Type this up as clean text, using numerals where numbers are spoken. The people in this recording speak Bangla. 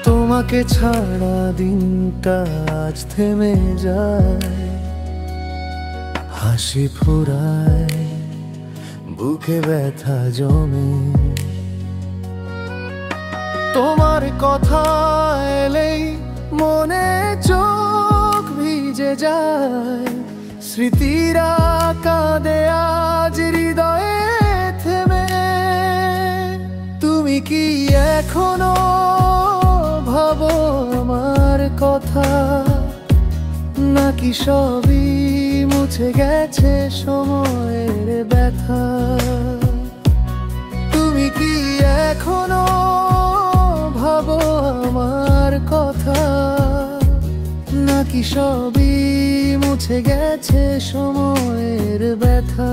তোমাকে ছাড়া দিনটা আজ থেমে যায়, হাসি ফুরায় বুকে ব্যথা জমে। তোমার কথা এলেই মনে চোখ ভিজে যায়, স্মৃতিরা কাঁদে আজ হৃদয়ে থেমে। তুমি কি এখনো ভাবো আমার কথা, নাকি সবই মুছে গেছে সময়ের ব্যথা? তুমি কি এখনো ভাবো আমার কথা, নাকি সবই মুছে গেছে সময়ের ব্যথা?